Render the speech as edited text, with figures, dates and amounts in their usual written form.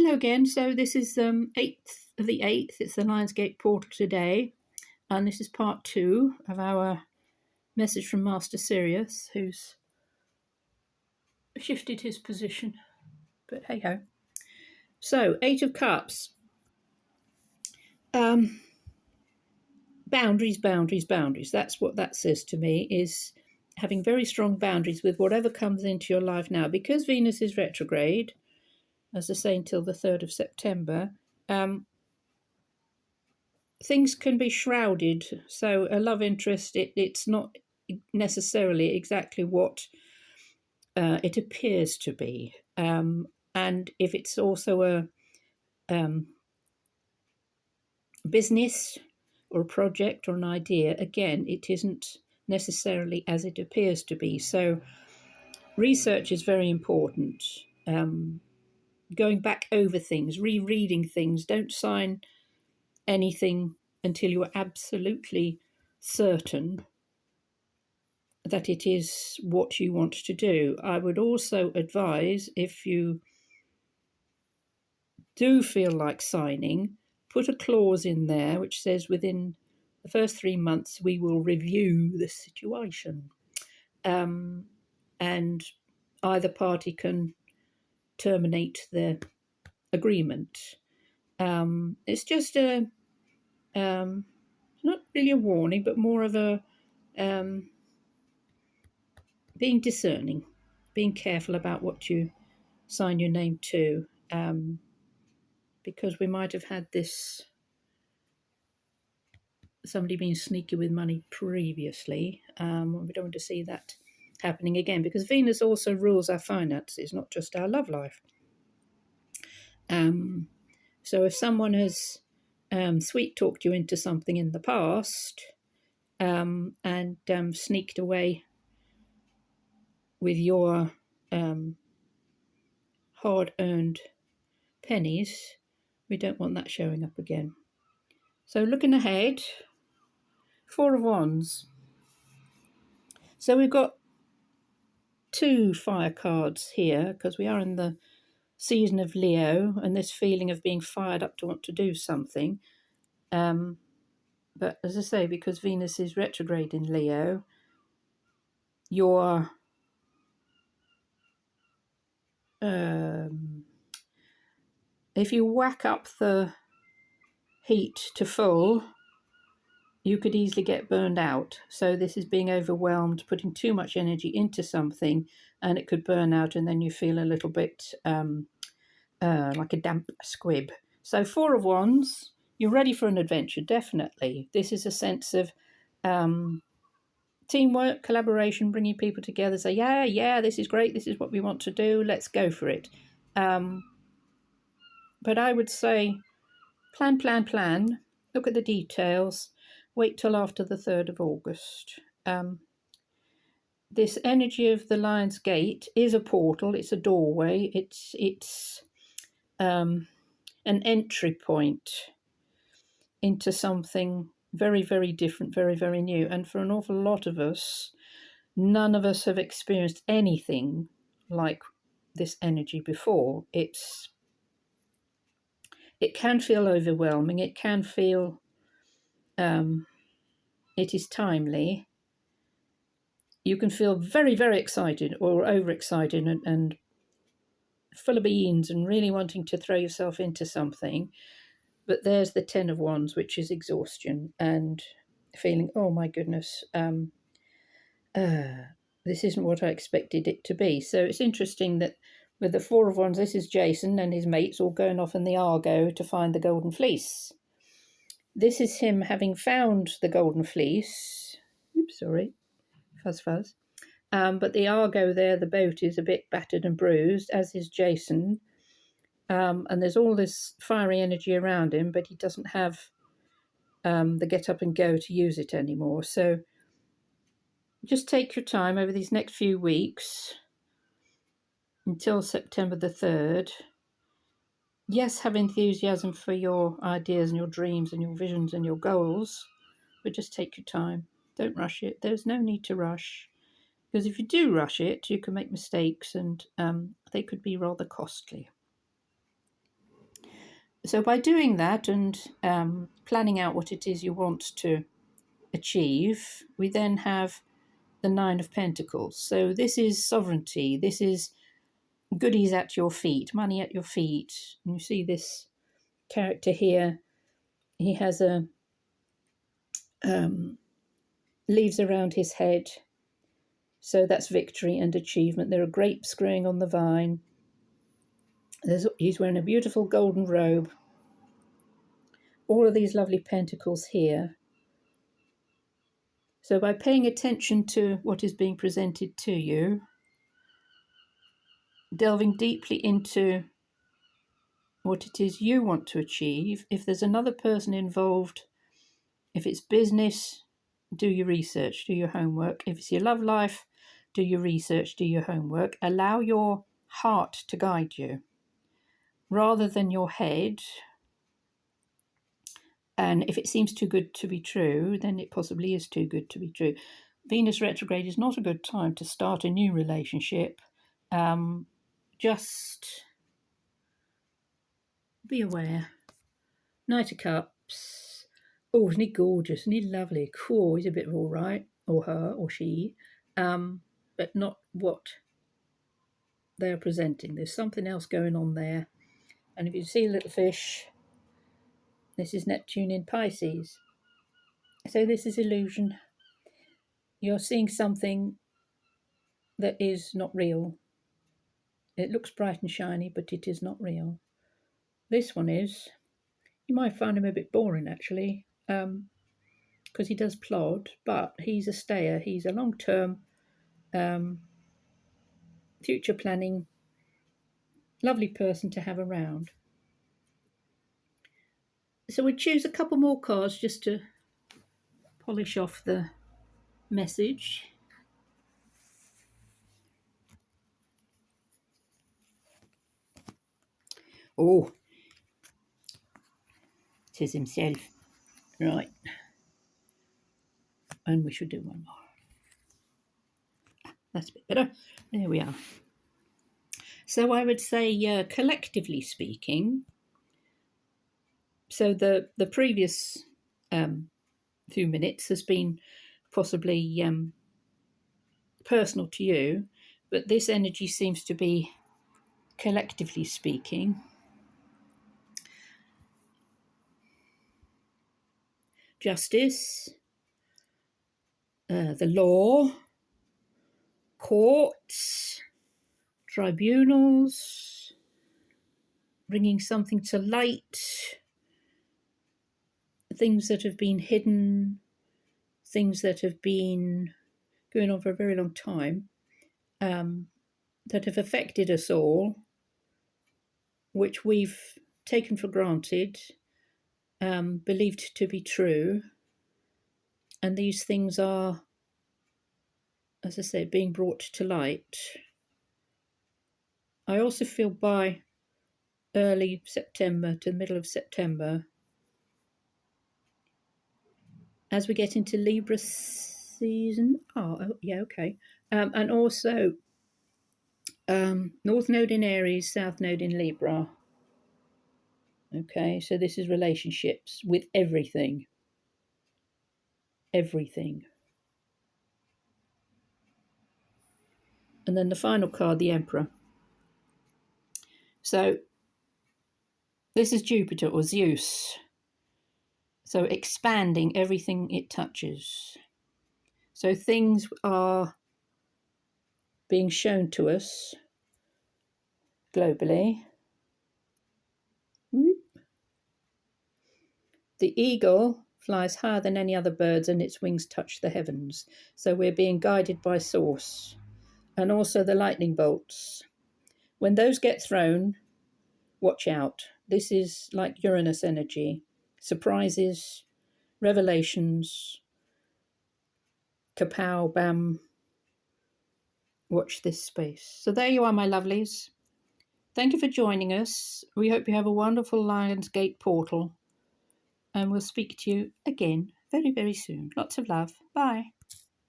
Hello again. So this is 8th of the 8th. It's the Lionsgate portal today. And this is part 2 of our message from Master Sirius, who's shifted his position. But hey ho. So, 8 of Cups. Boundaries, boundaries, boundaries. That's what that says to me, is having very strong boundaries with whatever comes into your life now. Because Venus is retrograde, as I say, until the 3rd of September, things can be shrouded. So a love interest, it's not necessarily exactly what it appears to be. And if it's also a business or a project or an idea, again, it isn't necessarily as it appears to be. So research is very important. Going back over things, rereading things. Don't sign anything until you're absolutely certain that it is what you want to do. I would also advise, if you do feel like signing, put a clause in there which says within the first 3 months we will review the situation, and either party can terminate the agreement. It's just not really a warning, but more of a being discerning, being careful about what you sign your name to, because we might have had somebody being sneaky with money previously. We don't want to see that happening again, because Venus also rules our finances, not just our love life. So if someone has sweet talked you into something in the past, and sneaked away with your hard-earned pennies, we don't want that showing up again. So looking ahead, 4 of Wands. So we've got 2 fire cards here, because we are in the season of Leo and this feeling of being fired up to want to do something. But as I say, because Venus is retrograde in Leo, your if you whack up the heat to full, you could easily get burned out. So this is being overwhelmed, putting too much energy into something, and it could burn out, and then you feel a little bit like a damp squib. So 4 of Wands, you're ready for an adventure, definitely. This is a sense of teamwork, collaboration, bringing people together. Say, yeah, this is great. This is what we want to do. Let's go for it. But I would say plan. Look at the details. Wait till after the 3rd of August. This energy of the Lion's Gate is a portal. It's a doorway. It's an entry point into something very, very different, very, very new. And for an awful lot of us, none of us have experienced anything like this energy before. It can feel overwhelming. It can feel it is timely. You can feel very, very excited or overexcited and full of beans and really wanting to throw yourself into something. But there's the 10 of Wands, which is exhaustion and feeling, oh my goodness, this isn't what I expected it to be. So it's interesting that with the 4 of Wands, this is Jason and his mates all going off in the Argo to find the Golden Fleece. This is him having found the Golden Fleece. Oops, sorry. Fuzz. But the Argo there, the boat, is a bit battered and bruised, as is Jason. And there's all this fiery energy around him, but he doesn't have the get up and go to use it anymore. So just take your time over these next few weeks until September the 3rd. Yes, have enthusiasm for your ideas and your dreams and your visions and your goals, but just take your time. Don't rush it. There's no need to rush, because if you do rush it, you can make mistakes, and they could be rather costly. So by doing that and planning out what it is you want to achieve, we then have the Nine of Pentacles. So this is sovereignty. This is goodies at your feet, money at your feet. And you see this character here. He has a leaves around his head. So that's victory and achievement. There are grapes growing on the vine. He's wearing a beautiful golden robe. All of these lovely pentacles here. So by paying attention to what is being presented to you, delving deeply into what it is you want to achieve, if there's another person involved, if it's business, do your research, do your homework. If it's your love life, do your research, do your homework. Allow your heart to guide you rather than your head. And if it seems too good to be true, then it possibly is too good to be true. Venus retrograde is not a good time to start a new relationship. Just be aware. Knight of Cups. Oh, isn't he gorgeous? Isn't he lovely? Cool. He's a bit all right, or her, or she, but not what they're presenting. There's something else going on there. And if you see a little fish, this is Neptune in Pisces. So this is illusion. You're seeing something that is not real. It looks bright and shiny, but it is not real. This one is. You might find him a bit boring, actually, because he does plod, but he's a stayer. He's a long-term, future planning, lovely person to have around. So we choose a couple more cards just to polish off the message. Oh, it is himself. Right. And we should do one more. That's a bit better. There we are. So I would say, collectively speaking, so the previous few minutes has been possibly personal to you, but this energy seems to be, collectively speaking, justice, the law, courts, tribunals, bringing something to light, things that have been hidden, things that have been going on for a very long time, that have affected us all, which we've taken for granted, believed to be true. And these things are, as I said, being brought to light. I also feel by early September to the middle of September, as we get into Libra season, and also North Node in Aries, South Node in Libra. Okay, so this is relationships with everything. Everything. And then the final card, the Emperor. So this is Jupiter or Zeus. So expanding everything it touches. So things are being shown to us globally. The eagle flies higher than any other birds and its wings touch the heavens. So we're being guided by Source. And also the lightning bolts. When those get thrown, watch out. This is like Uranus energy. Surprises, revelations, kapow, bam. Watch this space. So there you are, my lovelies. Thank you for joining us. We hope you have a wonderful Lionsgate portal. And we'll speak to you again very, very soon. Lots of love. Bye.